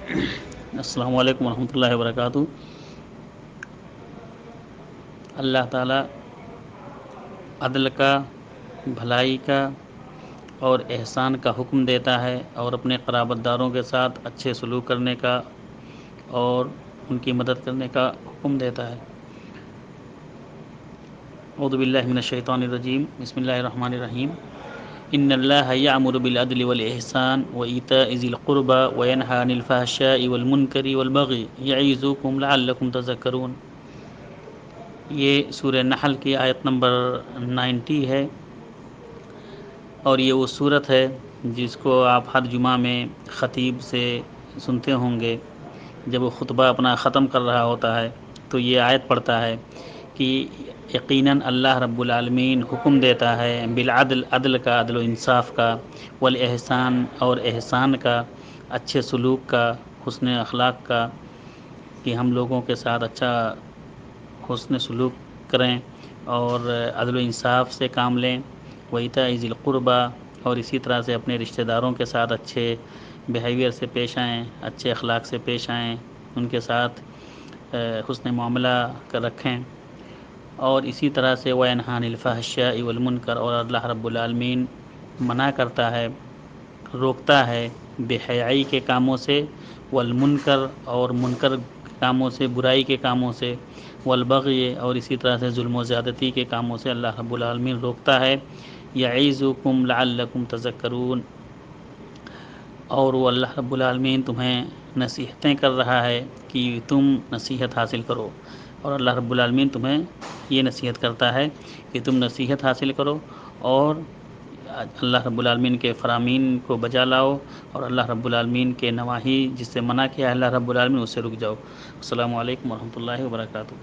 السلام علیکم ورحمۃ اللہ وبرکاتہ۔ اللہ تعالیٰ عدل کا، بھلائی کا اور احسان کا حکم دیتا ہے، اور اپنے قرابت داروں کے ساتھ اچھے سلوک کرنے کا اور ان کی مدد کرنے کا حکم دیتا ہے۔ اعوذ باللہ من الشیطان الرجیم، بسم اللہ الرحمن الرحیم۔ ان اللہ یأمر بالعدل والإحسان وإیتاء ذی القربى وینہی عن الفحشاء والمنکر والبغی یعظکم لعلکم تذکرون۔ یہ سورہ نحل کی آیت نمبر 90 ہے، اور یہ وہ سورت ہے جس کو آپ ہر جمعہ میں خطیب سے سنتے ہوں گے۔ جب وہ خطبہ اپنا ختم کر رہا ہوتا ہے تو یہ آیت پڑھتا ہے کہ یقیناً اللہ رب العالمین حکم دیتا ہے بالعدل، عدل کا، عدل و انصاف کا، والاحسان اور احسان کا، اچھے سلوک کا، حسن اخلاق کا، کہ ہم لوگوں کے ساتھ اچھا حسن سلوک کریں اور عدل و انصاف سے کام لیں، وایتاء ذی القربی، اور اسی طرح سے اپنے رشتہ داروں کے ساتھ اچھے بیہیویئر سے پیش آئیں، اچھے اخلاق سے پیش آئیں، ان کے ساتھ حسن معاملہ کر رکھیں، اور اسی طرح سے وینہی عن الفحشاء والمنکر، اور اللہ رب العالمین منع کرتا ہے، روکتا ہے بے حیائی کے کاموں سے، والمنکر، اور منکر کاموں سے، برائی کے کاموں سے، والبغی، اور اسی طرح سے ظلم و زیادتی کے کاموں سے اللہ رب العالمین روکتا ہے۔ یعظکم لعلکم تذکرون، اور وہ اللہ رب العالمین تمہیں نصیحتیں کر رہا ہے کہ تم نصیحت حاصل کرو، اور اللہ رب العالمین تمہیں یہ نصیحت کرتا ہے کہ تم نصیحت حاصل کرو اور اللہ رب العالمین کے فرامین کو بجا لاؤ، اور اللہ رب العالمین کے نواہی جس سے منع کیا ہے اللہ رب العالمین اس سے رک جاؤ۔ السلام علیکم ورحمۃ اللہ وبرکاتہ۔